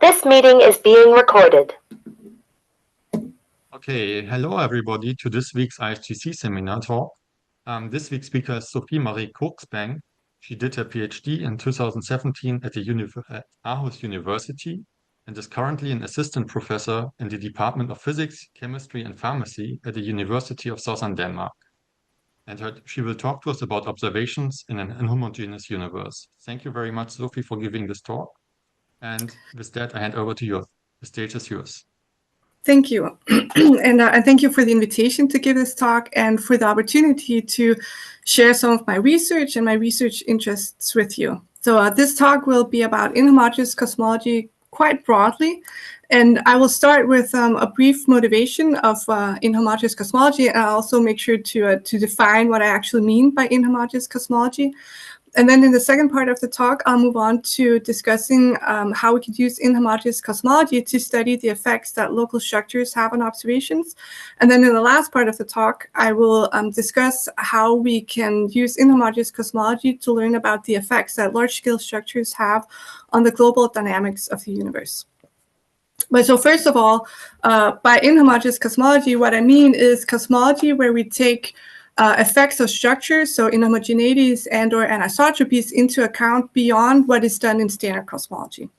This meeting is being recorded. Okay, hello everybody to this week's ISGC seminar talk. This week's speaker is Sofie Marie Koksbang. She did her PhD in 2017 at the Aarhus University and is currently an assistant professor in the Department of Physics, Chemistry and Pharmacy at the University of Southern Denmark. And she will talk to us about observations in an inhomogeneous universe. Thank you very much, Sofie, for giving this talk. And with that, I hand over to you. The stage is yours. Thank you. And thank you for the invitation to give this talk and for the opportunity to share some of my research and my research interests with you. So this talk will be about inhomogeneous cosmology quite broadly. And I will start with a brief motivation of inhomogeneous cosmology, and I'll also make sure to define what I actually mean by inhomogeneous cosmology. And then in the second part of the talk, I'll move on to discussing how we could use inhomogeneous cosmology to study the effects that local structures have on observations. And then in the last part of the talk, I will discuss how we can use inhomogeneous cosmology to learn about the effects that large-scale structures have on the global dynamics of the universe. But so first of all, by inhomogeneous cosmology, what I mean is cosmology where we take effects of structures, so inhomogeneities and/or anisotropies, into account beyond what is done in standard cosmology.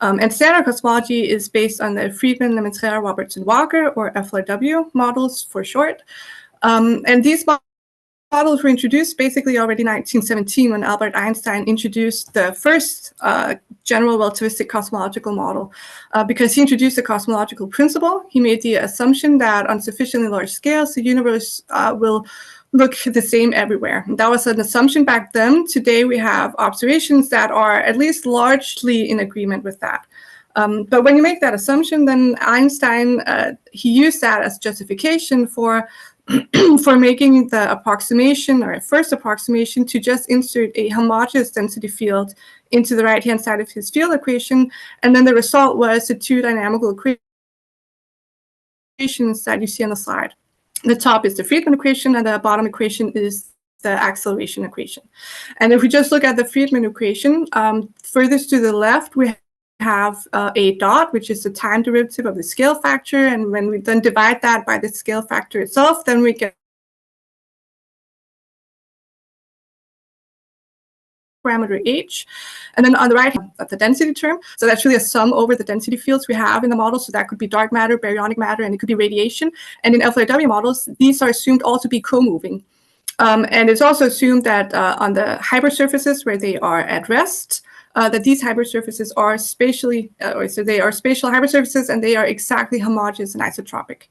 And standard cosmology is based on the Friedmann-Lemaitre-Robertson-Walker, or FLRW models for short. And these models were introduced basically already in 1917 when Albert Einstein introduced the first general relativistic cosmological model. Because he introduced the cosmological principle, he made the assumption that on sufficiently large scales, the universe will look the same everywhere. And that was an assumption back then. Today we have observations that are at least largely in agreement with that. But when you make that assumption, then Einstein, he used that as justification for making the approximation, or a first approximation, to just insert a homogeneous density field into the right-hand side of his field equation. And then the result was the two dynamical equations that you see on the slide. The top is the Friedmann equation, and the bottom equation is the acceleration equation. And if we just look at the Friedmann equation, furthest to the left, we have a dot, which is the time derivative of the scale factor. And when we then divide that by the scale factor itself, then we get parameter h. And then on the right, the density term. So that's really a sum over the density fields we have in the model. So that could be dark matter, baryonic matter, and it could be radiation. And in FLRW models, these are assumed all to be co-moving. And it's also assumed that on the hypersurfaces where they are at rest, that these hypersurfaces are spatially, so they are spatial hypersurfaces, and they are exactly homogeneous and isotropic.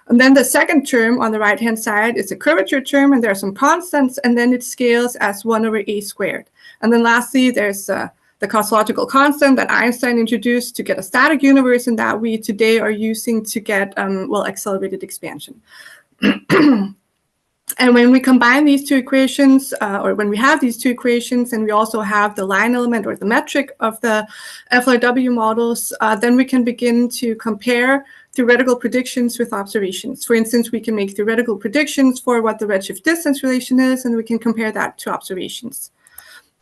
And then the second term on the right-hand side is a curvature term, and there are some constants, and then it scales as 1 over a squared. And then lastly, there's the cosmological constant that Einstein introduced to get a static universe, and that we today are using to get, well, accelerated expansion. And when we combine these two equations, or when we have these two equations, and we also have the line element or the metric of the FLRW models, then we can begin to compare theoretical predictions with observations. For instance, we can make theoretical predictions for what the redshift distance relation is, and we can compare that to observations.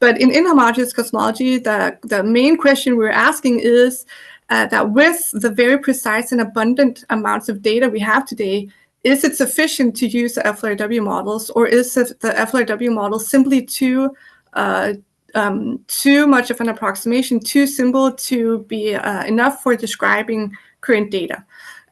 But in inhomogeneous cosmology, the main question we're asking is that with the very precise and abundant amounts of data we have today, is it sufficient to use the FLRW models, or is the FLRW model simply too much of an approximation, too simple to be enough for describing current data?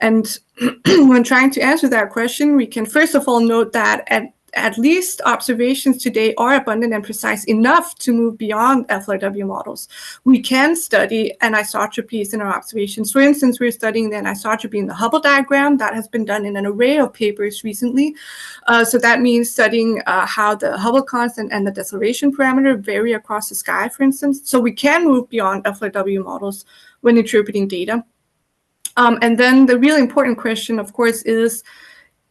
And when trying to answer that question, we can first of all note that at least observations today are abundant and precise enough to move beyond FLRW models. We can study anisotropies in our observations. For instance, we're studying the anisotropy in the Hubble diagram. That has been done in an array of papers recently. So that means studying how the Hubble constant and the deceleration parameter vary across the sky, for instance. So we can move beyond FLRW models when interpreting data. And then the really important question, of course, is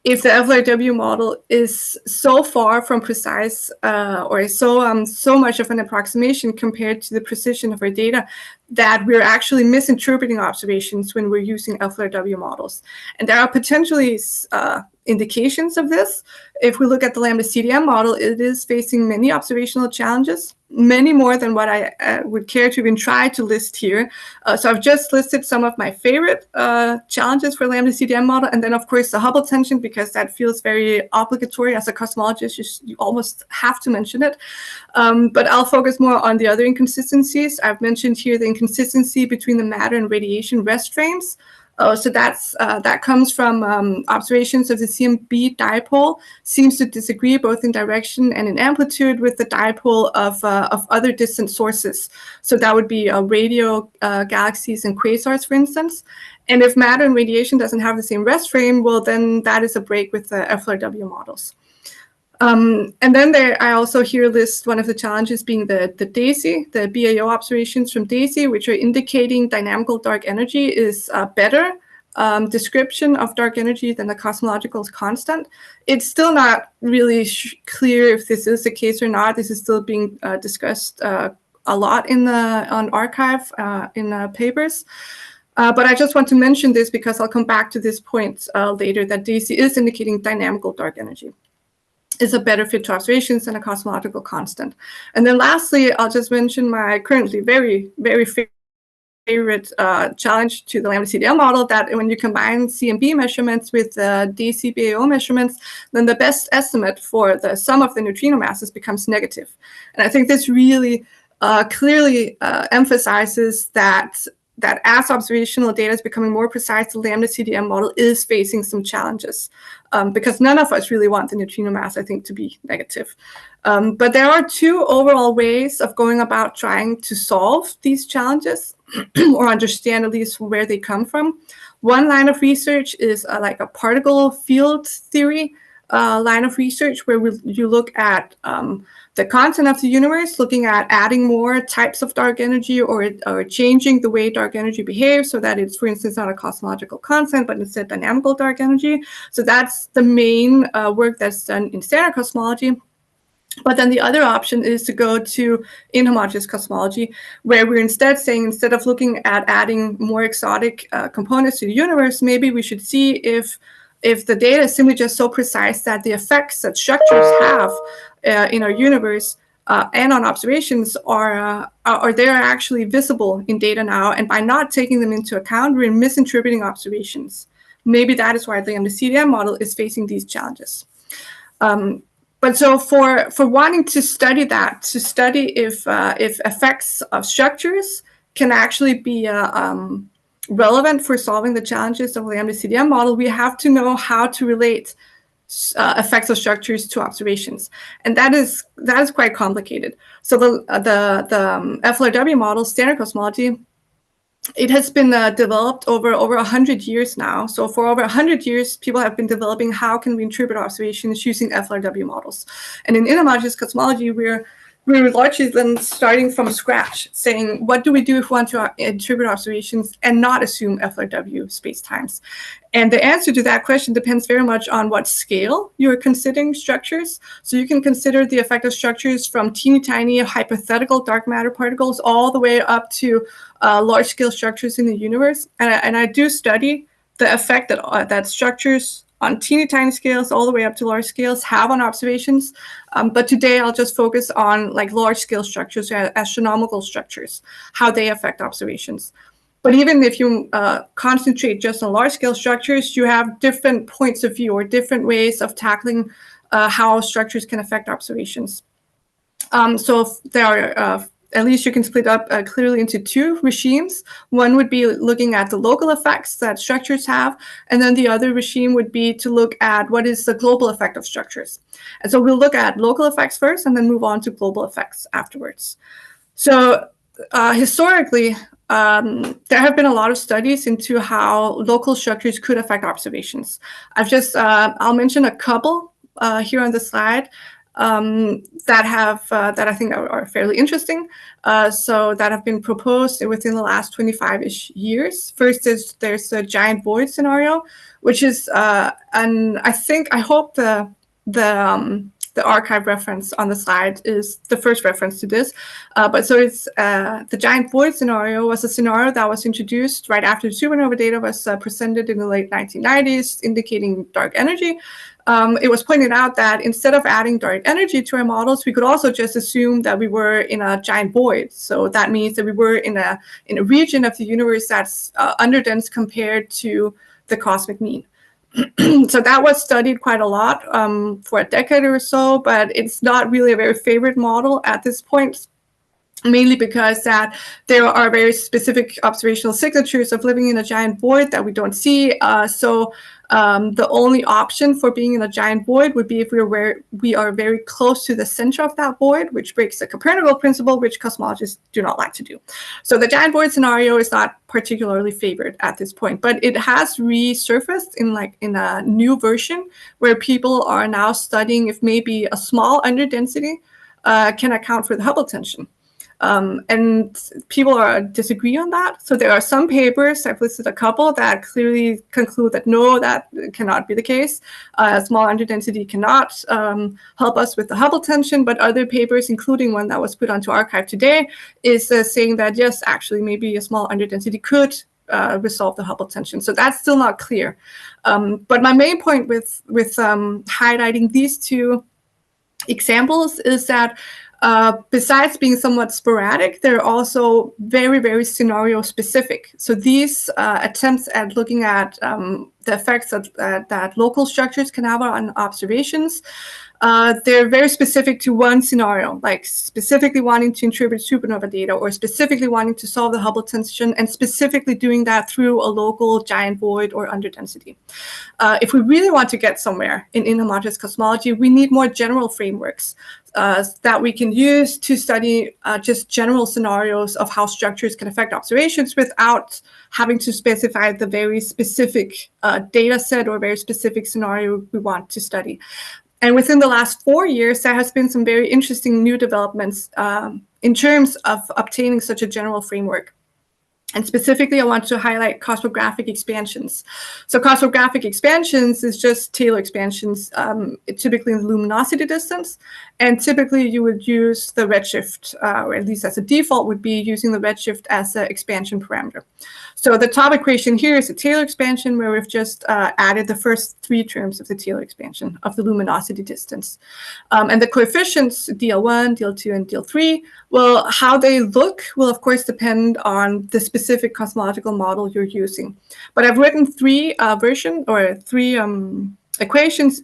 if the FLRW model is so far from precise or is so much of an approximation compared to the precision of our data that we're actually misinterpreting observations when we're using FLRW models. And there are potentially indications of this. If we look at the ΛCDM model, it is facing many observational challenges, many more than what I would care to even try to list here. So I've just listed some of my favorite challenges for ΛCDM model, and then of course the Hubble tension, because that feels very obligatory as a cosmologist. You almost have to mention it. But I'll focus more on the other inconsistencies. I've mentioned here the inconsistency between the matter and radiation rest frames. So that comes from observations of the CMB dipole, seems to disagree both in direction and in amplitude with the dipole of other distant sources. So that would be radio galaxies and quasars, for instance. And if matter and radiation doesn't have the same rest frame, well, then that is a break with the FLRW models. And then I also here list one of the challenges being the DAISY, the BAO observations from DAISY, which are indicating dynamical dark energy is a better description of dark energy than the cosmological constant. It's still not really clear if this is the case or not. This is still being discussed a lot on archive in papers. But I just want to mention this because I'll come back to this point later, that DAISY is indicating dynamical dark energy is a better fit to observations than a cosmological constant. And then lastly, I'll just mention my currently very, very favorite challenge to the ΛCDM model, that when you combine CMB measurements with DAISY BAO measurements, then the best estimate for the sum of the neutrino masses becomes negative. And I think this really clearly emphasizes that as observational data is becoming more precise, the ΛCDM model is facing some challenges, because none of us really want the neutrino mass, I think, to be negative. But there are two overall ways of going about trying to solve these challenges or understand at least where they come from. One line of research is like a particle field theory line of research, where you look at the content of the universe, looking at adding more types of dark energy or changing the way dark energy behaves so that it's, for instance, not a cosmological constant, but instead dynamical dark energy. So that's the main work that's done in standard cosmology. But then the other option is to go to inhomogeneous cosmology, where we're instead saying, instead of looking at adding more exotic components to the universe, maybe we should see if the data is simply just so precise that the effects that structures have in our universe and on observations are actually visible in data now. And by not taking them into account, we're misinterpreting observations. Maybe that is why the ΛCDM model is facing these challenges. But so for wanting to study that, to study if effects of structures can actually be relevant for solving the challenges of the ΛCDM model, we have to know how to relate effects of structures to observations, and that is quite complicated. So the FLRW model, standard cosmology, it has been developed over 100 years now. So for over 100 years, people have been developing how can we interpret observations using FLRW models. And in inhomogeneous cosmology, we're largely then starting from scratch, saying, what do we do if we want to interpret observations and not assume FLRW spacetimes? And the answer to that question depends very much on what scale you're considering structures. So you can consider the effect of structures from teeny tiny hypothetical dark matter particles all the way up to large-scale structures in the universe. And I do study the effect that structures on teeny tiny scales all the way up to large scales have on observations. But today I'll just focus on like large scale structures, astronomical structures, how they affect observations. But even if you concentrate just on large scale structures, you have different points of view or different ways of tackling how structures can affect observations. So there are at least you can split up clearly into two regimes. One would be looking at the local effects that structures have, and then the other regime would be to look at what is the global effect of structures. And so we'll look at local effects first and then move on to global effects afterwards. So historically, there have been a lot of studies into how local structures could affect observations. I'll mention a couple here on the slide. That I think are fairly interesting. So that have been proposed within the last 25-ish years. First there's a giant void scenario, which is I hope the the archive reference on the slide is the first reference to this. But so it's the giant void scenario was a scenario that was introduced right after the supernova data was presented in the late 1990s, indicating dark energy. It was pointed out that instead of adding dark energy to our models, we could also just assume that we were in a giant void. So that means that we were in a region of the universe that's underdense compared to the cosmic mean. So that was studied quite a lot for a decade or so, but it's not really a very favorite model at this point, mainly because that there are very specific observational signatures of living in a giant void that we don't see. So the only option for being in a giant void would be if we are very close to the center of that void, which breaks the Copernican principle, which cosmologists do not like to do. So the giant void scenario is not particularly favored at this point, but it has resurfaced in a new version where people are now studying if maybe a small underdensity can account for the Hubble tension. And people disagree on that. So there are some papers, I've listed a couple, that clearly conclude that no, that cannot be the case. Small underdensity cannot help us with the Hubble tension, but other papers, including one that was put onto arXiv today, is saying that yes, actually maybe a small underdensity could resolve the Hubble tension. So that's still not clear. But my main point with highlighting these two examples is that besides being somewhat sporadic, they're also very, very scenario specific. So these attempts at looking at the effects that local structures can have on observations, they're very specific to one scenario, like specifically wanting to interpret supernova data or specifically wanting to solve the Hubble tension and specifically doing that through a local giant void or underdensity. If we really want to get somewhere in inhomogeneous cosmology, we need more general frameworks that we can use to study just general scenarios of how structures can affect observations without having to specify the very specific data set or very specific scenario we want to study. And within the last 4 years, there has been some very interesting new developments in terms of obtaining such a general framework. And specifically, I want to highlight cosmographic expansions. So cosmographic expansions is just Taylor expansions, typically in the luminosity distance. And typically, you would use the redshift, or at least as a default, would be using the redshift as an expansion parameter. So the top equation here is a Taylor expansion, where we've just added the first 3 terms of the Taylor expansion of the luminosity distance. And the coefficients, DL1, DL2, and DL3, well, how they look will, of course, depend on the specific cosmological model you're using. But I've written 3 equations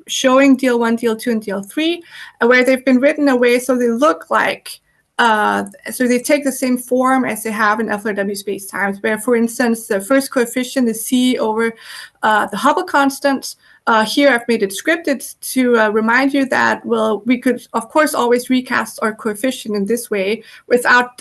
showing DL1, DL2, and DL3, where they've been written in a way so they look like, so they take the same form as they have in FLRW spacetimes, where, for instance, the first coefficient is C over the Hubble constant. Here I've made it scripted to remind you that, well, we could, of course, always recast our coefficient in this way without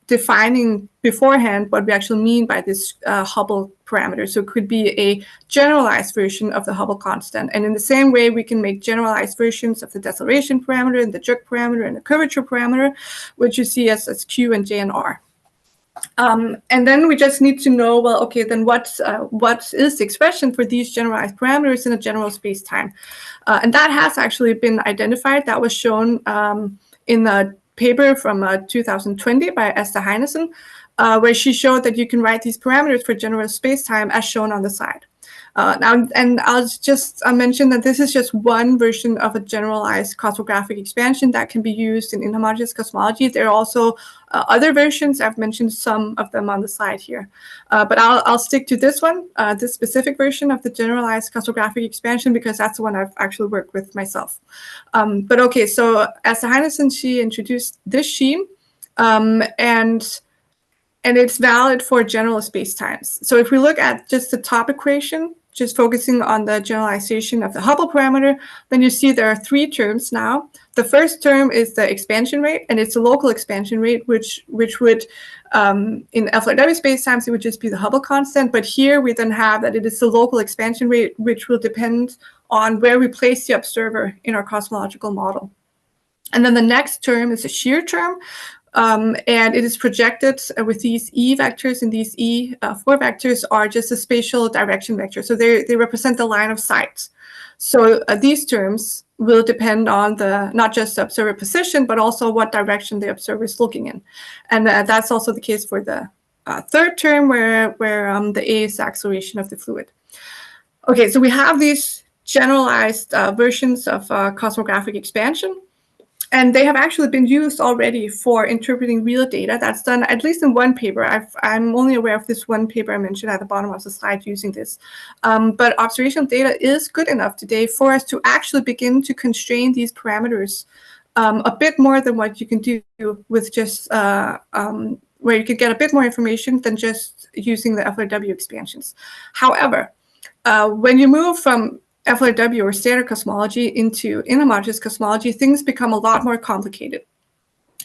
defining beforehand what we actually mean by this Hubble parameter. So it could be a generalized version of the Hubble constant. And in the same way, we can make generalized versions of the deceleration parameter and the jerk parameter and the curvature parameter, which you see as Q and J and R. And then we just need to know, well, okay, then what is the expression for these generalized parameters in a general space-time? And that has actually been identified. That was shown in the paper from 2020 by Esther Heinesen, where she showed that you can write these parameters for general space-time as shown on the slide. Now, and I'll just mention that this is just one version of a generalized cosmographic expansion that can be used in inhomogeneous cosmology. There are also other versions. I've mentioned some of them on the slide here. But I'll stick to this one, this specific version of the generalized cosmographic expansion, because that's the one I've actually worked with myself. But okay, so as Heinesen, she introduced this scheme, and it's valid for general spacetimes. So if we look at just the top equation, just focusing on the generalization of the Hubble parameter, then you see there are 3 terms now. The first term is the expansion rate, and it's a local expansion rate, which would, in FLRW spacetimes, it would just be the Hubble constant. But here we then have that it is the local expansion rate, which will depend on where we place the observer in our cosmological model. And then the next term is a shear term, and it is projected with these E vectors, and these E4 vectors are just a spatial direction vector. So they represent the line of sight. So these terms will depend on not just the observer position, but also what direction the observer is looking in. And that's also the case for the third term, where the A is the acceleration of the fluid. Okay, so we have these generalized versions of cosmographic expansion, and they have actually been used already for interpreting real data. That's done at least in one paper. I'm only aware of this one paper I mentioned at the bottom of the slide using this. But observational data is good enough today for us to actually begin to constrain these parameters a bit more than what you can do with just where you could get a bit more information than just using the FLRW expansions. However, when you move from FLRW or standard cosmology into inhomogeneous cosmology, things become a lot more complicated.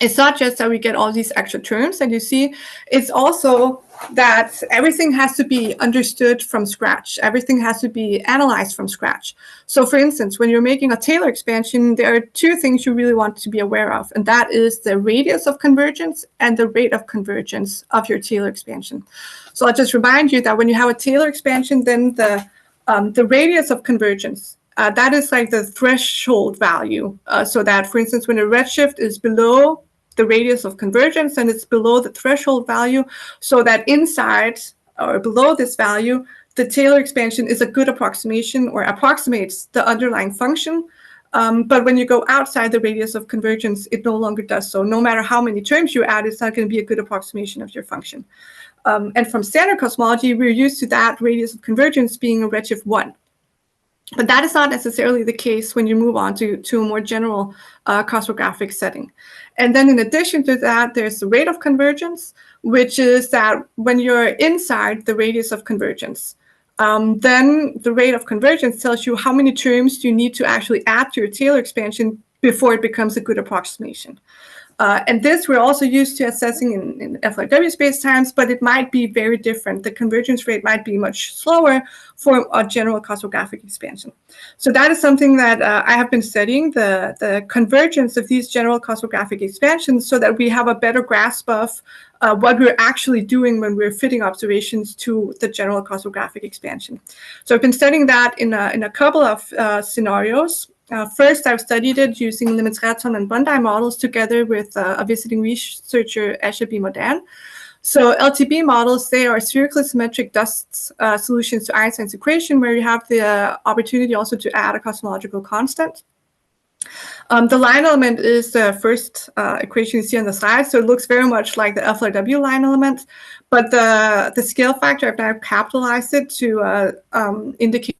It's not just that we get all these extra terms that you see, it's also that everything has to be understood from scratch. Everything has to be analyzed from scratch. So for instance, when you're making a Taylor expansion, there are two things you really want to be aware of, and that is the radius of convergence and the rate of convergence of your Taylor expansion. So I'll just remind you that when you have a Taylor expansion, then the radius of convergence, that is like the threshold value. So that, for instance, when a redshift is below the radius of convergence and it's below the threshold value, so that inside or below this value, the Taylor expansion is a good approximation or approximates the underlying function. But when you go outside the radius of convergence, it no longer does so. No matter how many terms you add, it's not going to be a good approximation of your function. And from standard cosmology, we're used to that radius of convergence being a redshift 1. But that is not necessarily the case when you move on to a more general cosmographic setting. And then in addition to that, there's the rate of convergence, which is that when you're inside the radius of convergence, then the rate of convergence tells you how many terms you need to actually add to your Taylor expansion before it becomes a good approximation. And this we're also used to assessing in FLRW spacetimes, but it might be very different. The convergence rate might be much slower for a general cosmographic expansion. So that is something that I have been studying, the convergence of these general cosmographic expansions, so that we have a better grasp of what we're actually doing when we're fitting observations to the general cosmographic expansion. So I've been studying that in a couple of scenarios. First, I've studied it using Lemaitre-Robertson and Bondi models together with a visiting researcher, Asher B. Modan. So LTB models, they are spherically symmetric dust solutions to Einstein's equation, where you have the opportunity also to add a cosmological constant. The line element is the first equation you see on the slide, so it looks very much like the FLRW line element, but the scale factor, I've now capitalized it to indicate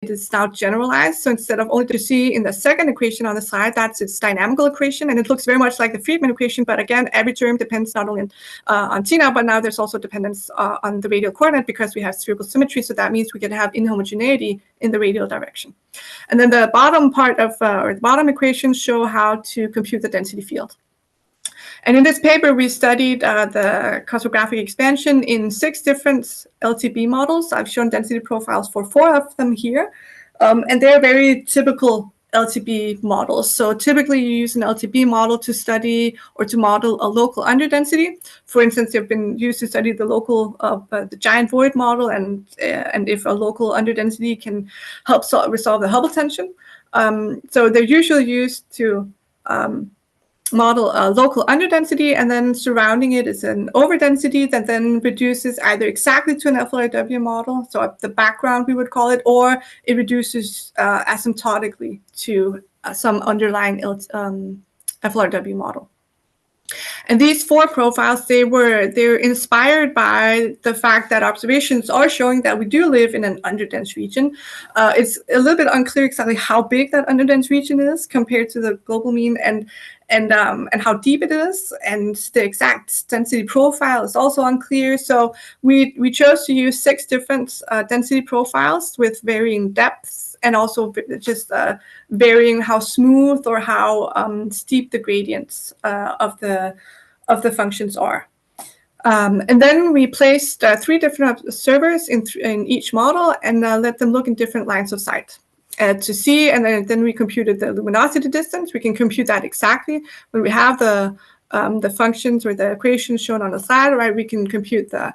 it is now generalized. So instead of only to see in the second equation on the slide, that's its dynamical equation, and it looks very much like the Friedmann equation, but again, every term depends not only on T now, but now there's also dependence on the radial coordinate because we have spherical symmetry, so that means we can have inhomogeneity in the radial direction. And then the bottom part of, or the bottom equations show how to compute the density field. And in this paper, we studied the cosmographic expansion in 6 different LTB models. I've shown density profiles for 4 of them here. And they're very typical LTB models. So typically you use an LTB model to study or to model a local underdensity. For instance, they've been used to study the local, the giant void model, and if a local underdensity can help resolve the Hubble tension. So they're usually used to model a local underdensity, and then surrounding it is an overdensity that then reduces either exactly to an FLRW model, so the background we would call it, or it reduces asymptotically to some underlying FLRW model. And these 4 profiles, they're inspired by the fact that observations are showing that we do live in an underdense region. It's a little bit unclear exactly how big that underdense region is compared to the global mean, and how deep it is, and the exact density profile is also unclear. So we chose to use 6 different density profiles with varying depths, and also just varying how smooth or how steep the gradients of the functions are. And then we placed 3 different observers in each model and let them look in different lines of sight to see, and then we computed the luminosity distance. We can compute that exactly when we have the functions or the equations shown on the slide, right? We can compute the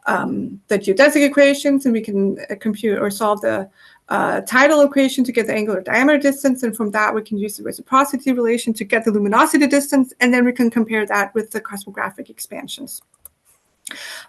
the geodesic equations, and we can compute or solve the tidal equation to get the angular diameter distance, and from that we can use the reciprocity relation to get the luminosity distance, and then we can compare that with the cosmographic expansions.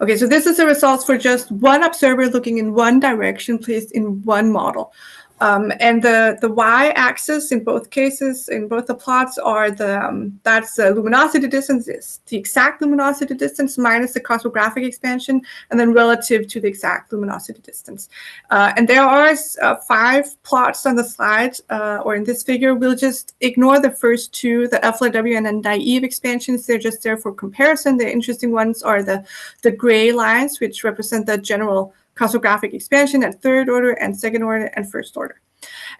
Okay, so this is the results for just one observer looking in one direction placed in one model. And the y-axis in both cases, in both the plots, are that's the luminosity distance, is the exact luminosity distance minus the cosmographic expansion, and then relative to the exact luminosity distance. And there are 5 plots on the slide, or in this figure. We'll just ignore the first 2, the FLRW and then naive expansions. They're just there for comparison. The interesting ones are the gray lines, which represent the general cosmographic expansion at 3rd order and 2nd order and 1st order.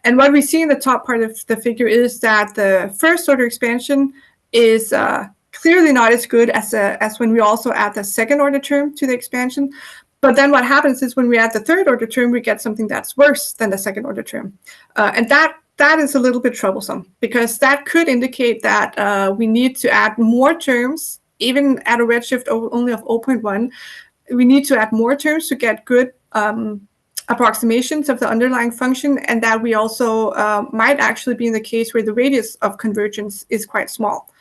And what we see in the top part of the figure is that the 1st order expansion is clearly not as good as when we also add the 2nd order term to the expansion. But then what happens is when we add the 3rd order term, we get something that's worse than the 2nd order term. And that is a little bit troublesome, because that could indicate that we need to add more terms, even at a redshift only of 0.1. We need to add more terms to get good approximations of the underlying function, and that we also might actually be in the case where the radius of convergence is quite small.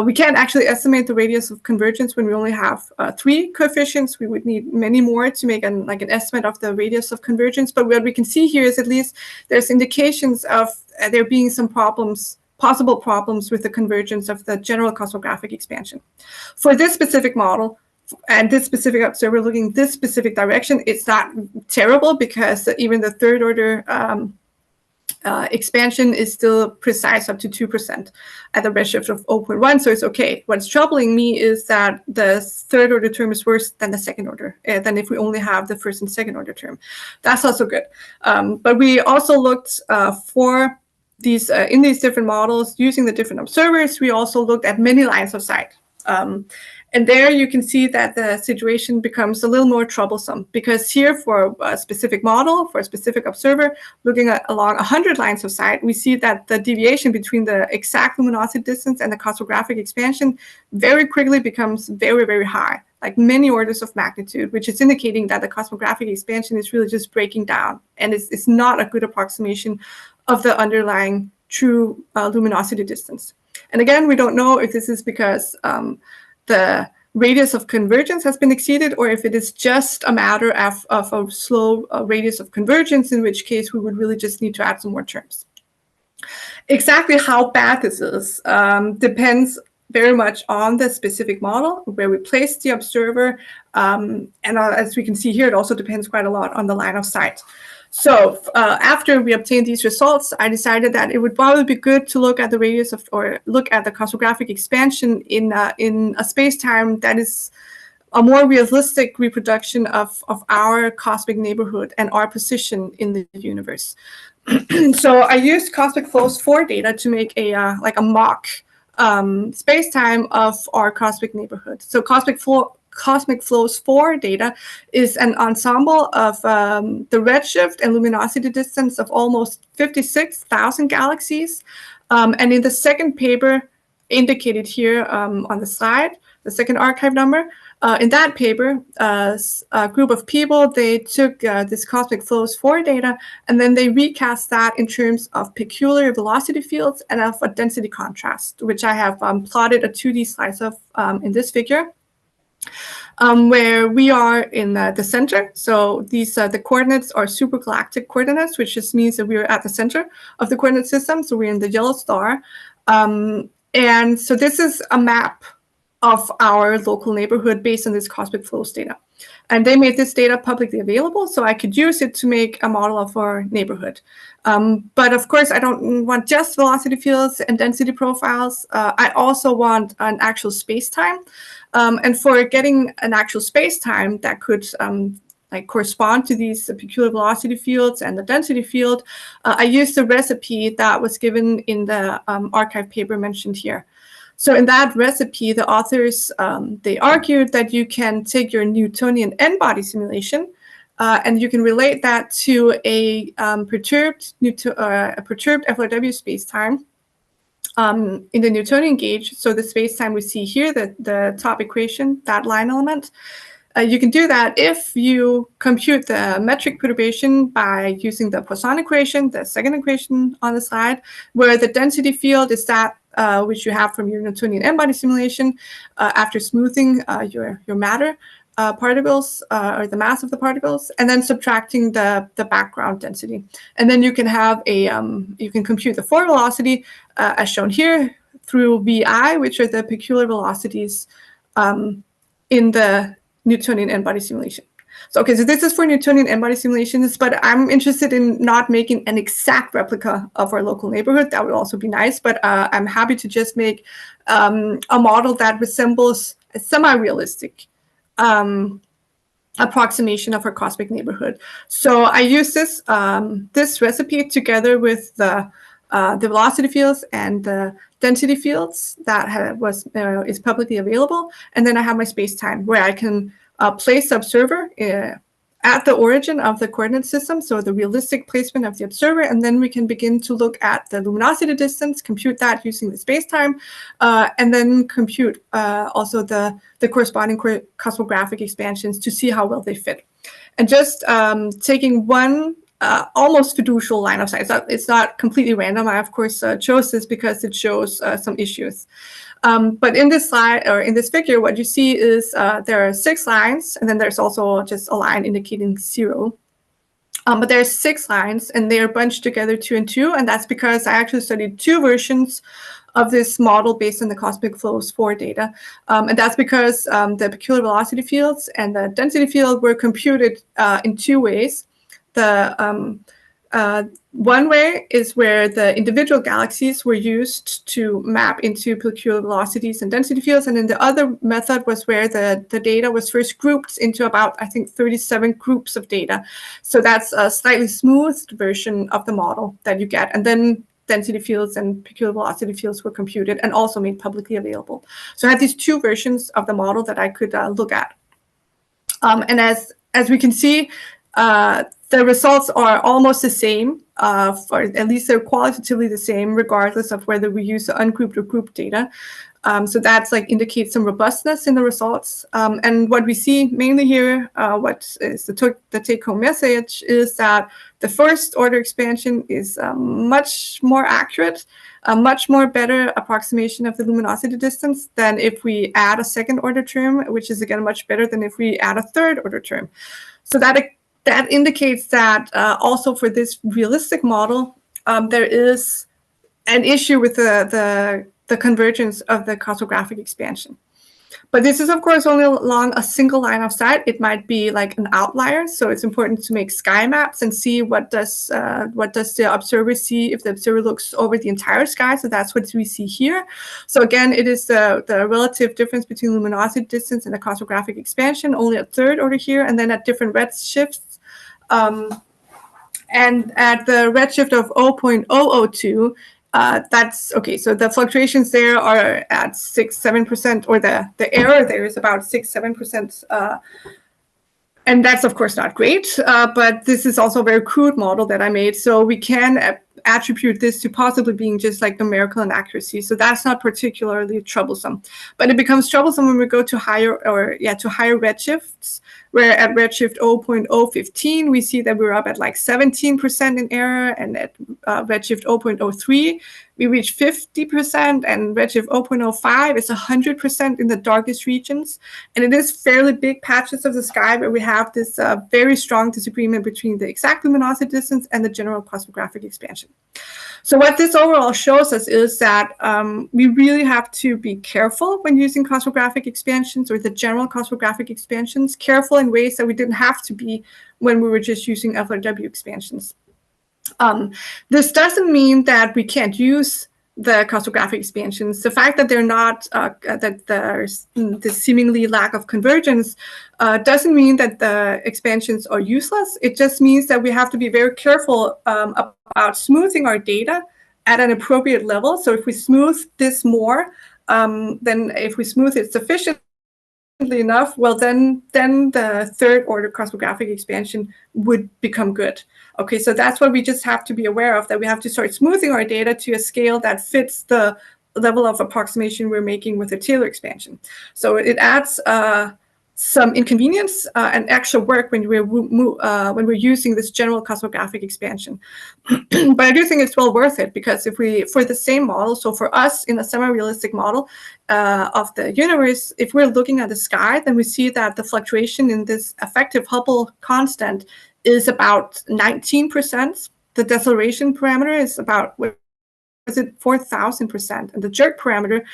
We can't actually estimate the radius of convergence when we only have 3 coefficients. We would need many more to make an estimate of the radius of convergence. But what we can see here is at least there's indications of there being some possible problems with the convergence of the general cosmographic expansion. For this specific model, and this specific observer looking this specific direction, it's not terrible, because even the 3rd order expansion is still precise up to 2% at a redshift of 0.1, so it's okay. What's troubling me is that the 3rd order term is worse than the 2nd order, than if we only have the 1st and 2nd order term. That's also good. But we also looked for these in these different models using the different observers. We also looked at many lines of sight. And there you can see that the situation becomes a little more troublesome, because here for a specific model, for a specific observer, looking at along 100 lines of sight, we see that the deviation between the exact luminosity distance and the cosmographic expansion very quickly becomes very, very high, like many orders of magnitude, which is indicating that the cosmographic expansion is really just breaking down, and it's not a good approximation of the underlying true luminosity distance. And again, we don't know if this is because the radius of convergence has been exceeded, or if it is just a matter of a slow radius of convergence, in which case we would really just need to add some more terms. Exactly how bad this is depends very much on the specific model, where we place the observer, and as we can see here, it also depends quite a lot on the line of sight. So after we obtained these results, I decided that it would probably be good to look at the radius of, or look at the cosmographic expansion in a space-time that is a more realistic reproduction of our cosmic neighborhood and our position in the universe. So I used Cosmic Flows 4 data to make a mock space-time of our cosmic neighborhood. So Cosmic Flows 4 data is an ensemble of the redshift and luminosity distance of almost 56,000 galaxies. And in the second paper indicated here on the slide, the second archive number, in that paper, a group of people, they took this Cosmic Flows 4 data, and then they recast that in terms of peculiar velocity fields and of a density contrast, which I have plotted a 2D slice of in this figure. Where we are in the center. So these the coordinates are supergalactic coordinates, which just means that we are at the center of the coordinate system. So we're in the yellow star. And so this is a map of our local neighborhood based on this Cosmic Flows data. And they made this data publicly available, so I could use it to make a model of our neighborhood. But of course, I don't want just velocity fields and density profiles. I also want an actual space-time. And for getting an actual space-time that could correspond to these peculiar velocity fields and the density field, I used a recipe that was given in the archive paper mentioned here. So in that recipe, the authors, they argued that you can take your Newtonian n-body simulation and you can relate that to a perturbed FLRW space-time in the Newtonian gauge. So the space-time we see here, the top equation, that line element, you can do that if you compute the metric perturbation by using the Poisson equation, the second equation on the slide, where the density field is that which you have from your Newtonian n-body simulation after smoothing your matter particles or the mass of the particles, and then subtracting the background density. And then you can have a you can compute the forward velocity as shown here through VI, which are the peculiar velocities in the Newtonian n-body simulation. So, okay, so this is for Newtonian n-body simulations, but I'm interested in not making an exact replica of our local neighborhood. That would also be nice, but I'm happy to just make a model that resembles a semi-realistic approximation of our cosmic neighborhood. So I use this this recipe together with the velocity fields and the density fields that is publicly available, and then I have my space-time where I can place the observer at the origin of the coordinate system, so the realistic placement of the observer, and then we can begin to look at the luminosity distance, compute that using the space-time, and then compute also the corresponding cosmographic expansions to see how well they fit. And just taking one almost fiducial line of sight. It's not completely random. I, of course, chose this because it shows some issues. But in this slide, or in this figure, what you see is there are 6 lines, and then there's also just a line indicating 0. But there's 6 lines, and they are bunched together 2 and 2, and that's because I actually studied 2 versions of this model based on the Cosmic Flows 4 data. And that's because the peculiar velocity fields and the density field were computed in 2 ways. The one way is where the individual galaxies were used to map into peculiar velocities and density fields, and then the other method was where the data was first grouped into about, I think, 37 groups of data. So that's a slightly smoothed version of the model that you get, and then density fields and peculiar velocity fields were computed and also made publicly available. So I had these 2 versions of the model that I could look at. And as we can see, the results are almost the same, or at least they're qualitatively the same, regardless of whether we use the ungrouped or grouped data. So that's indicates some robustness in the results. And what we see mainly here, what is the take-home message is that the first order expansion is much more accurate, a much more better approximation of the luminosity distance than if we add a second order term, which is again much better than if we add a third order term. So that indicates that also for this realistic model, there is an issue with the convergence of the cosmographic expansion. But this is, of course, only along a single line of sight. It might be like an outlier, so it's important to make sky maps and see what does the observer see if the observer looks over the entire sky. So that's what we see here. So again, it is the relative difference between luminosity distance and the cosmographic expansion, only a third order here, and then at different redshifts. And at the redshift of 0.002, that's okay. So the fluctuations there are at 6-7%, or the error there is about 6-7%. And that's, of course, not great. But this is also a very crude model that I made. So we can attribute this to possibly being just like numerical inaccuracy. So that's not particularly troublesome. But it becomes troublesome when we go to higher redshifts, where at redshift 0.015, we see that we're up at like 17% in error, and at redshift 0.03, we reach 50%, and redshift 0.05 is 100% in the darkest regions. And it is fairly big patches of the sky where we have this very strong disagreement between the exact luminosity distance and the general cosmographic expansion. So what this overall shows us is that we really have to be careful when using cosmographic expansions, or the general cosmographic expansions, careful in ways that we didn't have to be when we were just using FLRW expansions. This doesn't mean that we can't use the cosmographic expansions. The fact that they're not, that there's this seemingly lack of convergence doesn't mean that the expansions are useless. It just means that we have to be very careful about smoothing our data at an appropriate level. So if we smooth this more, then if we smooth it sufficiently enough, well, then the third order cosmographic expansion would become good. Okay, so that's what we just have to be aware of, that we have to start smoothing our data to a scale that fits the level of approximation we're making with the Taylor expansion. So it adds some inconvenience and extra work when we're using this general cosmographic expansion. But I do think it's well worth it, because if we, for the same model, so for us in a semi-realistic model of the universe, if we're looking at the sky, then we see that the fluctuation in this effective Hubble constant is about 19%. The deceleration parameter is about, is it 4,000%, and the jerk parameter,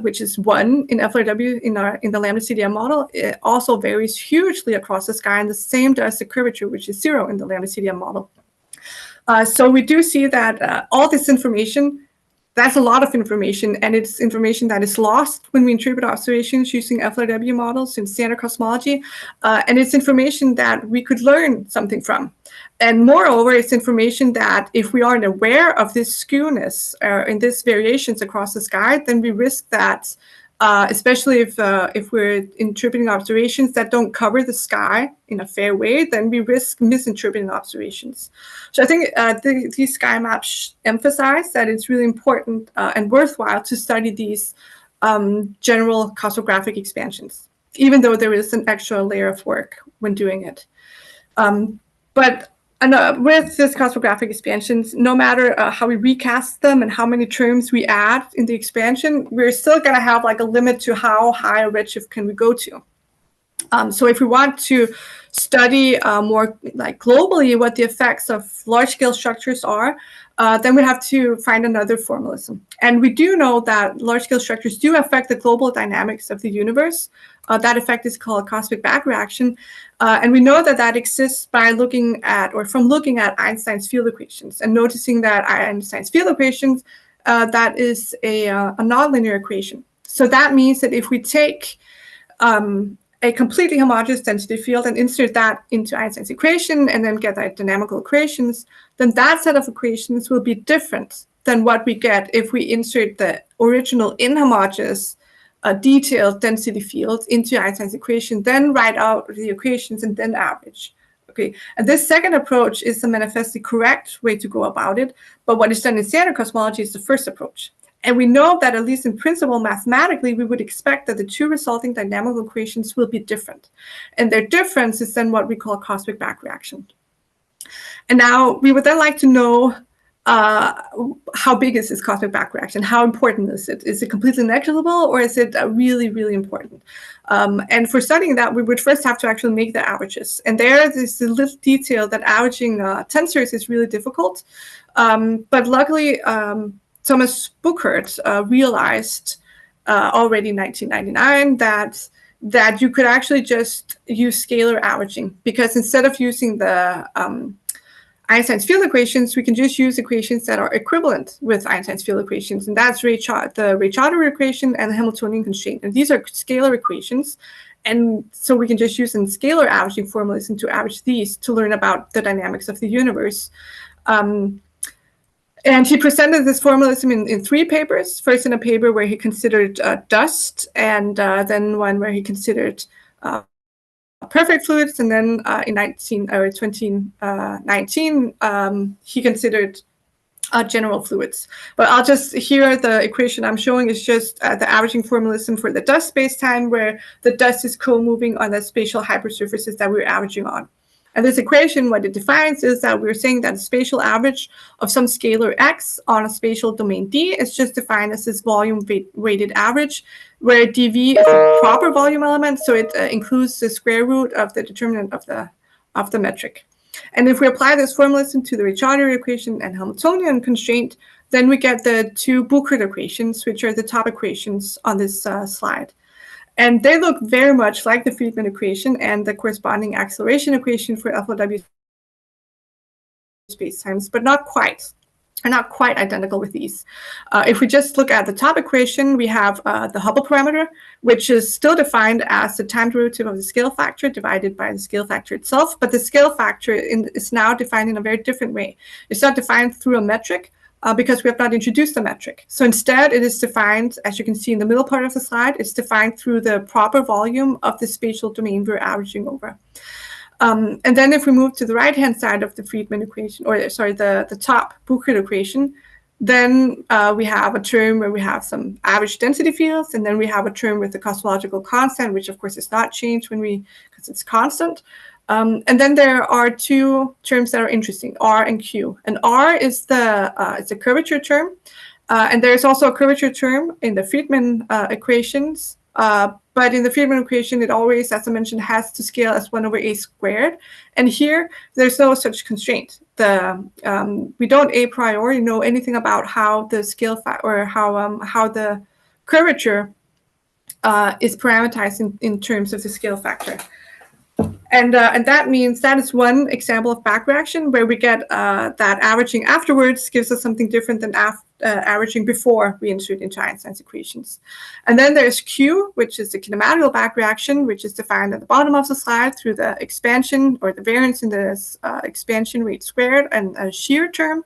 which is 1 in FLRW in the ΛCDM model, it also varies hugely across the sky, and the same does the curvature, which is 0 in the ΛCDM model. So we do see that all this information, that's a lot of information, and it's information that is lost when we interpret observations using FLRW models in standard cosmology, and it's information that we could learn something from. And moreover, it's information that if we aren't aware of this skewness in these variations across the sky, then we risk that, especially if we're interpreting observations that don't cover the sky in a fair way, then we risk misinterpreting observations. So I think these sky maps emphasize that it's really important and worthwhile to study these general cosmographic expansions, even though there is an extra layer of work when doing it. But with this cosmographic expansions, no matter how we recast them and how many terms we add in the expansion, we're still going to have like a limit to how high a redshift can we go to. So if we want to study more like globally what the effects of large-scale structures are, then we have to find another formalism. And we do know that large-scale structures do affect the global dynamics of the universe. That effect is called cosmic backreaction. And we know that that exists by looking at, or from looking at Einstein's field equations and noticing that Einstein's field equations, that is a nonlinear equation. So that means that if we take a completely homogeneous density field and insert that into Einstein's equation and then get the dynamical equations, then that set of equations will be different than what we get if we insert the original inhomogeneous detailed density field into Einstein's equation, then write out the equations and then average. Okay, and this second approach is the manifestly correct way to go about it, but what is done in standard cosmology is the first approach. And we know that, at least in principle, mathematically, we would expect that the two resulting dynamical equations will be different. And their difference is then what we call cosmic backreaction. And now we would then like to know how big is this cosmic backreaction? How important is it? Is it completely negligible, or is it really, really important? And for studying that, we would first have to actually make the averages. And there is a little detail that averaging tensors is really difficult. But luckily, Thomas Buchert realized already in 1999 that you could actually just use scalar averaging, because instead of using the Einstein's field equations, we can just use equations that are equivalent with Einstein's field equations, and that's the Raychaudhuri equation and the Hamiltonian constraint. And these are scalar equations, and so we can just use a scalar averaging formalism to average these to learn about the dynamics of the universe. And he presented this formalism in 3 papers. First, in a paper where he considered dust, and then one where he considered perfect fluids, and then in 2019, he considered general fluids. But I'll just, here the equation I'm showing is just the averaging formalism for the dust spacetime, where the dust is co-moving on the spatial hypersurfaces that we're averaging on. And this equation, what it defines is that we're saying that the spatial average of some scalar x on a spatial domain D is just defined as this volume weighted average, where dV is a proper volume element, so it includes the square root of the determinant of the metric. And if we apply this formalism to the Raychaudhuri equation and Hamiltonian constraint, then we get the 2 Buchert equations, which are the top equations on this slide. And they look very much like the Friedmann equation and the corresponding acceleration equation for FLRW spacetimes, but not quite. Are not quite identical with these. If we just look at the top equation, we have the Hubble parameter, which is still defined as the time derivative of the scale factor divided by the scale factor itself, but the scale factor is now defined in a very different way. It's not defined through a metric, because we have not introduced the metric. So instead, it is defined, as you can see in the middle part of the slide, it's defined through the proper volume of the spatial domain we're averaging over. And then if we move to the right-hand side of the Friedmann equation, or sorry, the top Buchert equation, Then we have a term where we have some average density fields, and then we have a term with the cosmological constant, which of course is not changed because it's constant. And then there are two terms that are interesting, R and Q. And R is it's a curvature term, and there is also a curvature term in the Friedmann equations. But in the Friedmann equation, it always, as I mentioned, has to scale as 1/a². And here, there's no such constraint. We don't a priori know anything about how the scale or how the curvature is parameterized in terms of the scale factor. And that means that is one example of backreaction where we get that averaging afterwards gives us something different than averaging before we insert into Einstein's equations. And then there's Q, which is the kinematical backreaction, which is defined at the bottom of the slide through the expansion or the variance in the expansion rate squared and a shear term.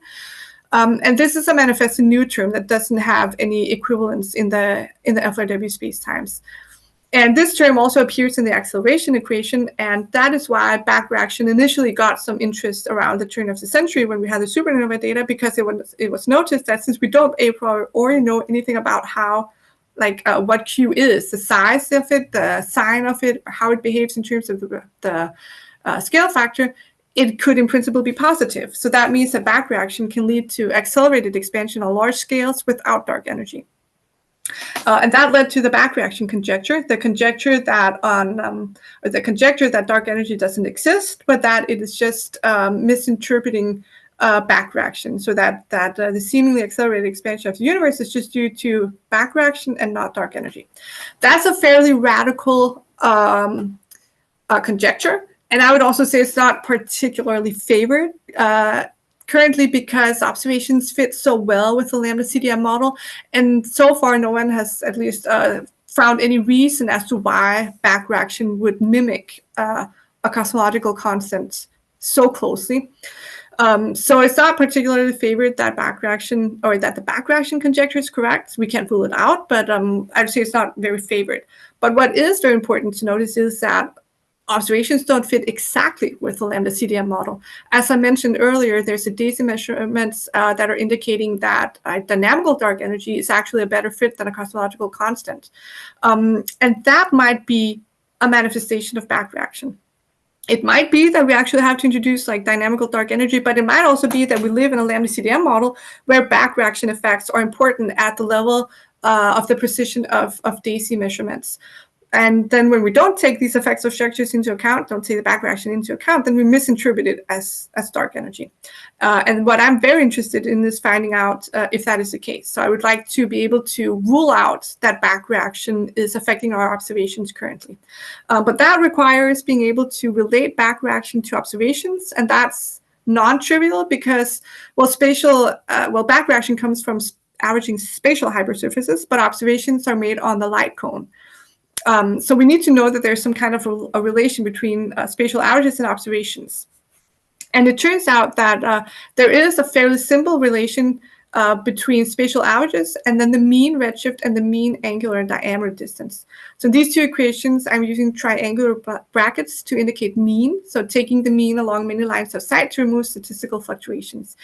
And this is a manifested new term that doesn't have any equivalence in the FLRW spacetimes. And this term also appears in the acceleration equation, and that is why backreaction initially got some interest around the turn of the century when we had the supernova data, because it was noticed that since we don't a priori know anything about how, what Q is, the size of it, the sign of it, how it behaves in terms of the scale factor, it could in principle be positive. So that means that backreaction can lead to accelerated expansion on large scales without dark energy. And that led to the backreaction conjecture, the conjecture that dark energy doesn't exist, but that it is just misinterpreting backreaction, so that the seemingly accelerated expansion of the universe is just due to backreaction and not dark energy. That's a fairly radical conjecture, and I would also say it's not particularly favored currently because observations fit so well with the ΛCDM model, and so far no one has at least found any reason as to why backreaction would mimic a cosmological constant so closely. So it's not particularly favored that backreaction, or that the backreaction conjecture is correct. We can't rule it out, but I'd say it's not very favored. But what is very important to notice is that observations don't fit exactly with the ΛCDM model. As I mentioned earlier, there's a DC measurements that are indicating that dynamical dark energy is actually a better fit than a cosmological constant. And that might be a manifestation of backreaction. It might be that we actually have to introduce dynamical dark energy, but it might also be that we live in a ΛCDM model where backreaction effects are important at the level of the precision of DC measurements. And then when we don't take these effects of structures into account, don't take the backreaction into account, then we misinterpret it as dark energy. And what I'm very interested in is finding out if that is the case. So I would like to be able to rule out that backreaction is affecting our observations currently. But that requires being able to relate backreaction to observations, and that's non-trivial because, backreaction comes from averaging spatial hypersurfaces, but observations are made on the light cone. So we need to know that there's some kind of a relation between spatial averages and observations. And it turns out that there is a fairly simple relation between spatial averages and then the mean redshift and the mean angular diameter distance. So in these two equations, I'm using triangular brackets to indicate mean, so taking the mean along many lines of sight to remove statistical fluctuations.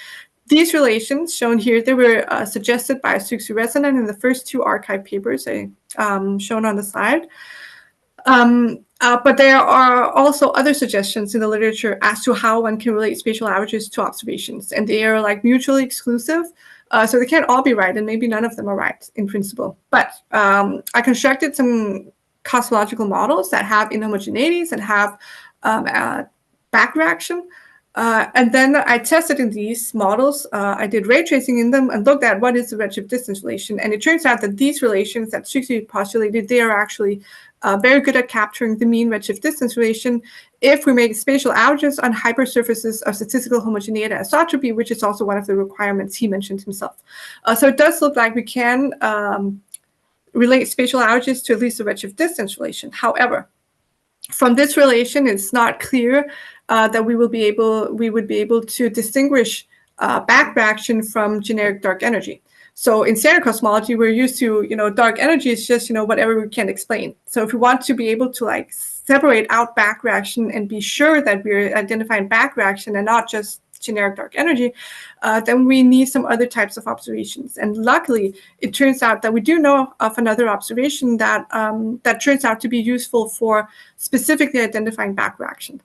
These relations shown here, they were suggested by Sofie Resenen in the first two archive papers shown on the slide. But there are also other suggestions in the literature as to how one can relate spatial averages to observations, and they are mutually exclusive. So they can't all be right, and maybe none of them are right in principle. But I constructed some cosmological models that have inhomogeneities and have backreaction. And then I tested in these models, I did ray tracing in them and looked at what is the redshift distance relation. And it turns out that these relations that Sofie postulated, they are actually very good at capturing the mean redshift distance relation if we make spatial averages on hypersurfaces of statistical homogeneity isotropy, which is also one of the requirements he mentioned himself. So it does look like we can relate spatial averages to at least the redshift distance relation. However, from this relation, it's not clear that we would be able to distinguish backreaction from generic dark energy. So in standard cosmology, we're used to, dark energy is just, whatever we can explain. So if we want to be able to separate out backreaction and be sure that we're identifying backreaction and not just generic dark energy, then we need some other types of observations. And luckily, it turns out that we do know of another observation that that turns out to be useful for specifically identifying backreaction,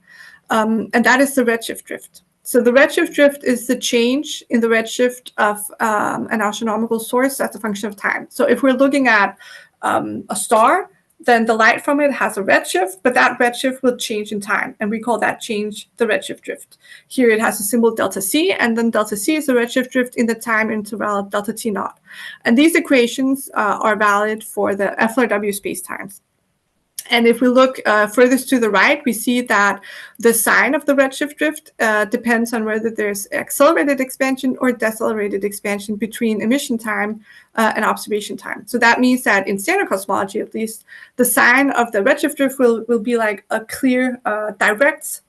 and that is the redshift drift. So the redshift drift is the change in the redshift of an astronomical source as a function of time. So if we're looking at a star, then the light from it has a redshift, but that redshift will change in time, and we call that change the redshift drift. Here it has a symbol delta c, and then delta c is the redshift drift in the time interval of delta t naught. And these equations are valid for the FLRW spacetimes. And if we look furthest to the right, we see that the sign of the redshift drift depends on whether there's accelerated expansion or decelerated expansion between emission time and observation time. So that means that in standard cosmology, at least, the sign of the redshift drift will be like a clear, direct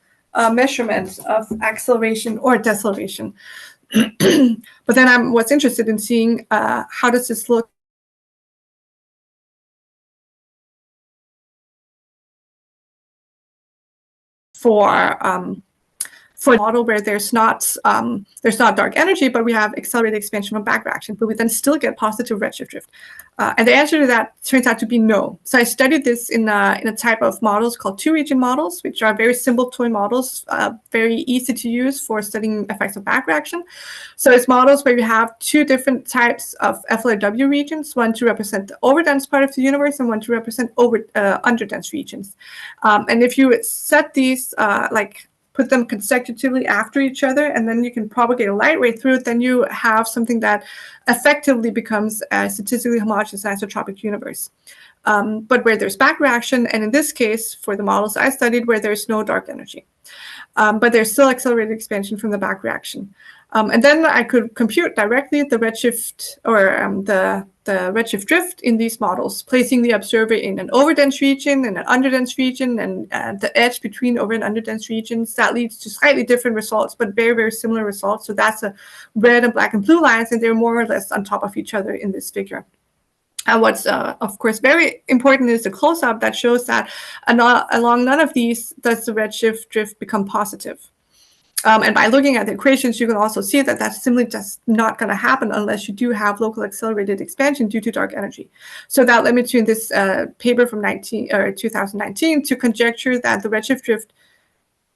measurement of acceleration or deceleration. But then I'm what's interested in seeing how does this look for a model where there's not dark energy, but we have accelerated expansion from backreaction, but we then still get positive redshift drift. And the answer to that turns out to be no. So I studied this in a type of models called two-region models, which are very simple toy models, very easy to use for studying effects of backreaction. So it's models where you have two different types of FLRW regions, one to represent the overdense part of the universe and one to represent underdense regions. And if you set these put them consecutively after each other, and then you can propagate a light ray through it, then you have something that effectively becomes a statistically homogeneous isotropic universe. But where there's backreaction, and in this case, for the models I studied, where there's no dark energy. But there's still accelerated expansion from the backreaction. And then I could compute directly the redshift or the redshift drift in these models, placing the observer in an overdense region and an underdense region, and the edge between over and underdense regions. That leads to slightly different results, but very, very similar results. So that's a red and black and blue lines, and they're more or less on top of each other in this figure. And what's, of course, very important is the close-up that shows that along none of these does the redshift drift become positive. And by looking at the equations, you can also see that that's simply just not going to happen unless you do have local accelerated expansion due to dark energy. So that led me to this paper from 2019 to conjecture that the redshift drift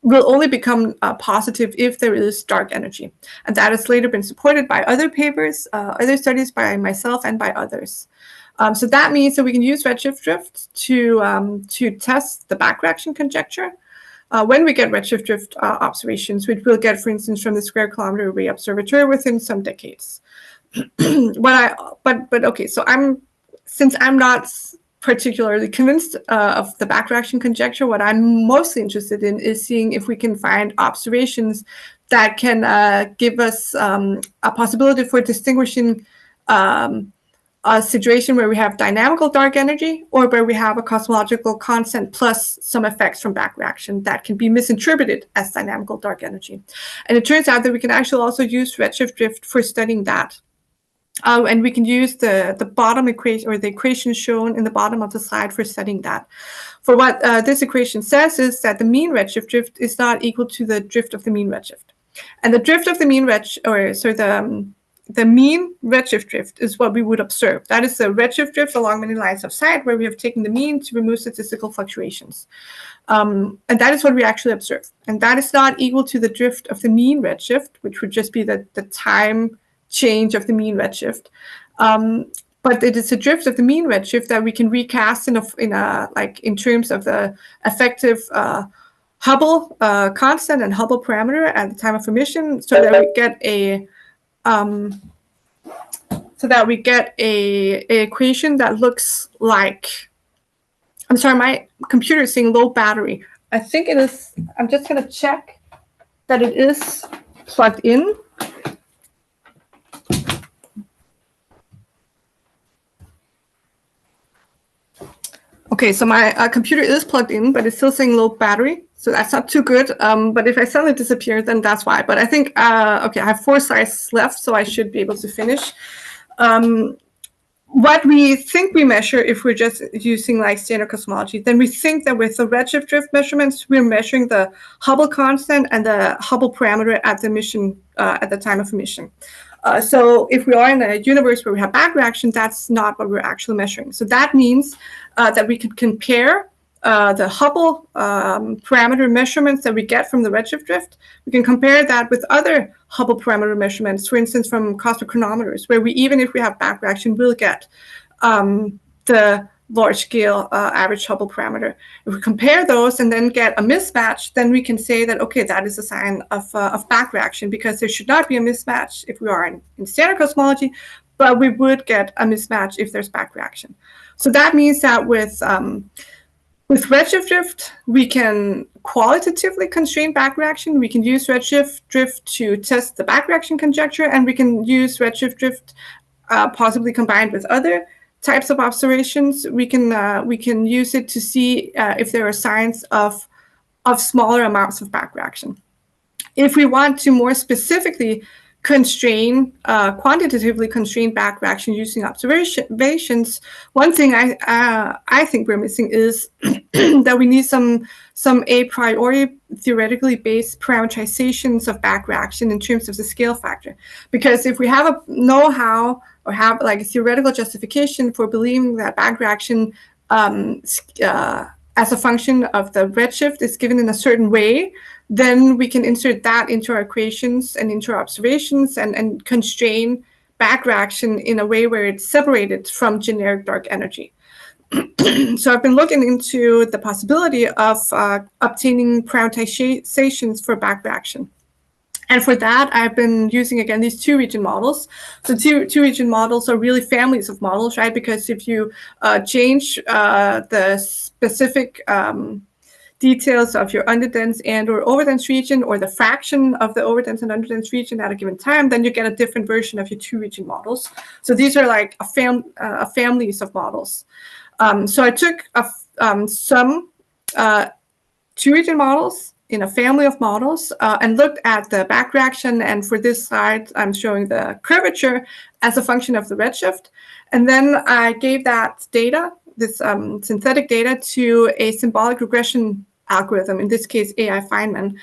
will only become positive if there is dark energy. And that has later been supported by other papers, other studies by myself and by others. So that means that we can use redshift drift to test the backreaction conjecture. When we get redshift drift observations, which we'll get, for instance, from the Square Kilometer Array Observatory within some decades. Okay, so since I'm not particularly convinced of the backreaction conjecture, what I'm mostly interested in is seeing if we can find observations that can give us a possibility for distinguishing a situation where we have dynamical dark energy or where we have a cosmological constant plus some effects from backreaction that can be misinterpreted as dynamical dark energy. And it turns out that we can actually also use redshift drift for studying that. And we can use the bottom equation, or the equation shown in the bottom of the slide, for studying that. For what this equation says is that the mean redshift drift is not equal to the drift of the mean redshift. And the drift of the mean the mean redshift drift is what we would observe. That is the redshift drift along many lines of sight, where we have taken the mean to remove statistical fluctuations. And that is what we actually observe. And that is not equal to the drift of the mean redshift, which would just be the time change of the mean redshift. But it is a drift of the mean redshift that we can recast in terms of the effective Hubble constant and Hubble parameter at the time of emission, so that we get a equation that looks like, I'm sorry, my computer is saying low battery. I think it is, I'm just going to check that it is plugged in. Okay, so my computer is plugged in, but it's still saying low battery. So that's not too good. But if I suddenly disappear, then that's why. But I think, okay, I have 4 slides left, so I should be able to finish. what we think we measure, if we're just using like standard cosmology, then we think that with the redshift drift measurements, we're measuring the Hubble constant and the Hubble parameter at the emission, at the time of emission. So if we are in a universe where we have backreaction, that's not what we're actually measuring. So that means that we could compare the Hubble parameter measurements that we get from the redshift drift. We can compare that with other Hubble parameter measurements, for instance, from cosmic chronometers, where we, even if we have backreaction, will get the large-scale average Hubble parameter. If we compare those and then get a mismatch, then we can say that, okay, that is a sign of backreaction, because there should not be a mismatch if we are in standard cosmology, but we would get a mismatch if there's backreaction. So that means that with redshift drift, we can qualitatively constrain backreaction. We can use redshift drift to test the backreaction conjecture, and we can use redshift drift possibly combined with other types of observations. We can use it to see if there are signs of smaller amounts of backreaction. If we want to more specifically constrain, quantitatively constrain backreaction using observations, one thing I think we're missing is that we need some a priori theoretically based parameterizations of backreaction in terms of the scale factor. Because if we have a know-how or have like a theoretical justification for believing that backreaction as a function of the redshift is given in a certain way, then we can insert that into our equations and into our observations and constrain backreaction in a way where it's separated from generic dark energy. So I've been looking into the possibility of obtaining parameterizations for backreaction. And for that, I've been using, again, these two-region models. So two-region models are really families of models, right? Because if you change the specific details of your underdense and or overdense region, or the fraction of the overdense and underdense region at a given time, then you get a different version of your two-region models. So these are like a families of models. So I took some two-region models in a family of models and looked at the backreaction. And for this slide, I'm showing the curvature as a function of the redshift. And then I gave that data, this synthetic data, to a symbolic regression algorithm, in this case, AI Feynman.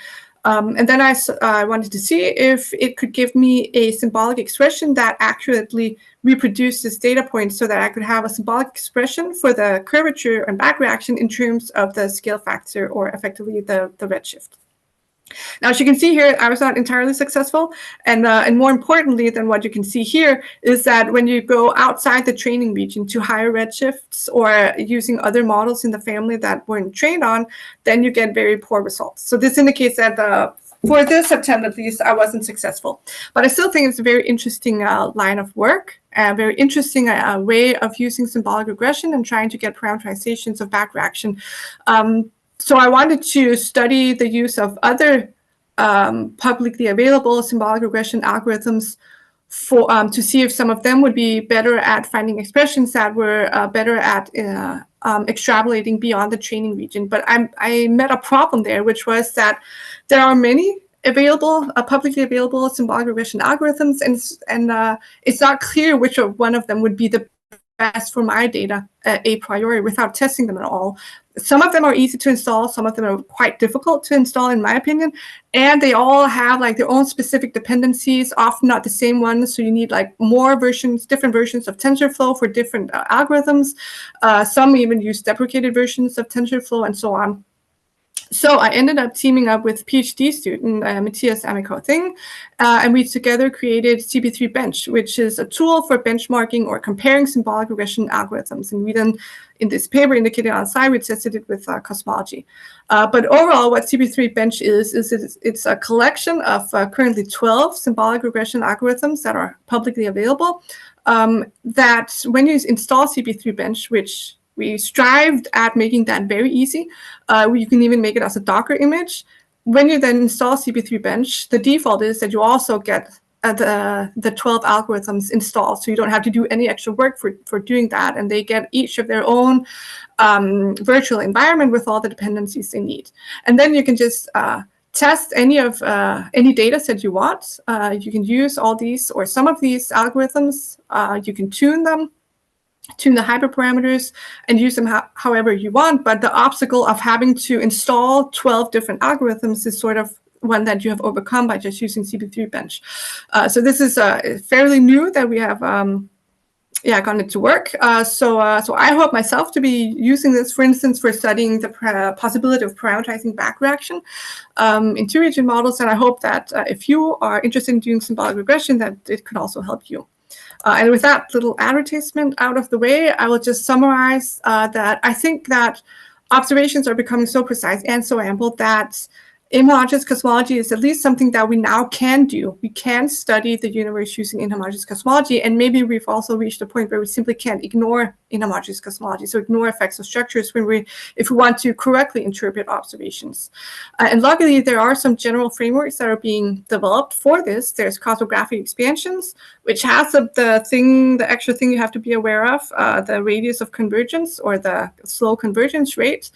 And then I wanted to see if it could give me a symbolic expression that accurately reproduces data points, so that I could have a symbolic expression for the curvature and backreaction in terms of the scale factor, or effectively the redshift. Now, as you can see here, I was not entirely successful. And more importantly than what you can see here is that when you go outside the training region to higher redshifts, or using other models in the family that weren't trained on, then you get very poor results. So this indicates that for this attempt, at least, I wasn't successful. But I still think it's a very interesting line of work, a very interesting way of using symbolic regression and trying to get parameterizations of backreaction. So I wanted to study the use of other publicly available symbolic regression algorithms for to see if some of them would be better at finding expressions that were better at extrapolating beyond the training region. But I met a problem there, which was that there are many available, publicly available symbolic regression algorithms, and it's not clear which one of them would be the best for my data a priori without testing them at all. Some of them are easy to install, some of them are quite difficult to install, in my opinion, and they all have like their own specific dependencies, often not the same ones. So you need like more versions, different versions of TensorFlow for different algorithms. Some even use deprecated versions of TensorFlow, and so on. So I ended up teaming up with PhD student Matthias Amico-Thing, and we together created CP3 Bench, which is a tool for benchmarking or comparing symbolic regression algorithms. And we then, in this paper indicated on the slide, we tested it with Cosmology. But overall, what CP3 Bench is it's a collection of currently 12 symbolic regression algorithms that are publicly available, that when you install CP3 Bench, which we strived at making that very easy. You can even make it as a Docker image. When you then install CP3 Bench, the default is that you also get the 12 algorithms installed, so you don't have to do any extra work for doing that, and they get each of their own virtual environment with all the dependencies they need. And then you can just test any data set you want. You can use all these or some of these algorithms. You can tune them. tune the hyperparameters, and use them however you want. But the obstacle of having to install 12 different algorithms is sort of one that you have overcome by just using CP3 bench. So this is fairly new that we have gotten it to work. So I hope myself to be using this, for instance, for studying the possibility of parameterizing backreaction in two-region models. And I hope that if you are interested in doing symbolic regression, that it could also help you. And with that little advertisement out of the way, I will just summarize that I think that observations are becoming so precise and so ample that inhomogeneous cosmology is at least something that we now can do. We can study the universe using inhomogeneous cosmology, and maybe we've also reached a point where we simply can't ignore inhomogeneous cosmology, so ignore effects of structures if we want to correctly interpret observations. And luckily, there are some general frameworks that are being developed for this. There's cosmographic expansions, which has the extra thing you have to be aware of, the radius of convergence or the slow convergence rate.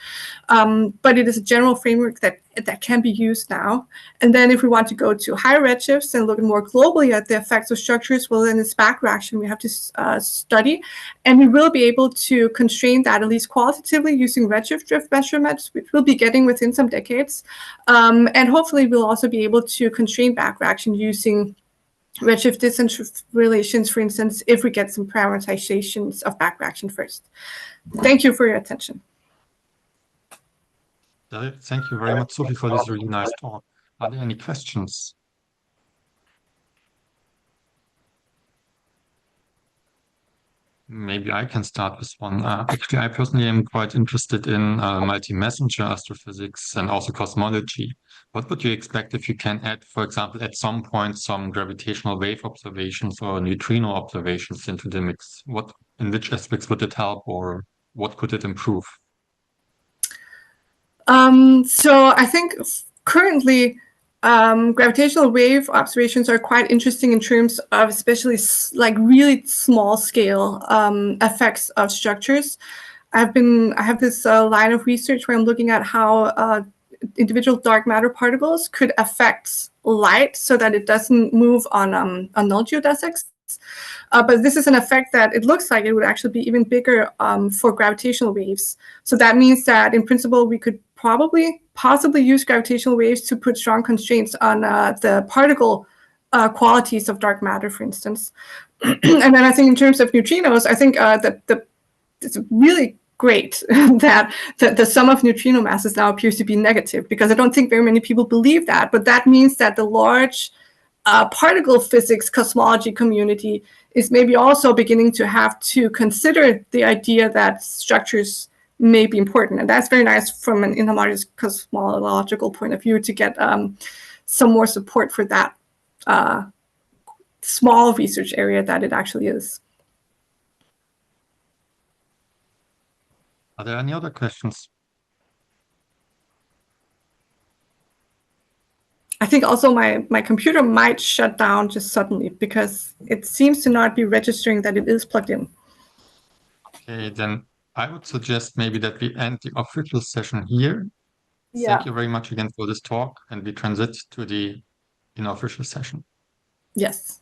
But it is a general framework that can be used now. And then if we want to go to higher redshifts and look more globally at the effects of structures, well, then it's backreaction we have to study. And we will be able to constrain that, at least qualitatively, using redshift drift measurements, which we'll be getting within some decades. And hopefully we'll also be able to constrain backreaction using redshift distance relations, for instance, if we get some parameterizations of backreaction first. Thank you for your attention. Thank you very much, Sofie, for this really nice talk. Are there any questions? Maybe I can start with one. Actually, I personally am quite interested in multi-messenger astrophysics and also cosmology. What would you expect if you can add, for example, at some point, some gravitational wave observations or neutrino observations into the mix? In which aspects would it help, or what could it improve? So I think currently gravitational wave observations are quite interesting in terms of especially like really small scale effects of structures. I have this line of research where I'm looking at how individual dark matter particles could affect light so that it doesn't move on null geodesics. But this is an effect that it looks like it would actually be even bigger for gravitational waves. So that means that in principle, we could possibly use gravitational waves to put strong constraints on the particle qualities of dark matter, for instance. And then I think in terms of neutrinos, I think it's really great that the sum of neutrino masses now appears to be negative, because I don't think very many people believe that. But that means that the large particle physics cosmology community is maybe also beginning to have to consider the idea that structures may be important. And that's very nice from an inhomogeneous cosmological point of view to get some more support for that small research area that it actually is. Are there any other questions? I think also my computer might shut down just suddenly because it seems to not be registering that it is plugged in. Okay, then I would suggest maybe that we end the official session here. Yeah. Thank you very much again for this talk, and we transit to the unofficial session. Yes.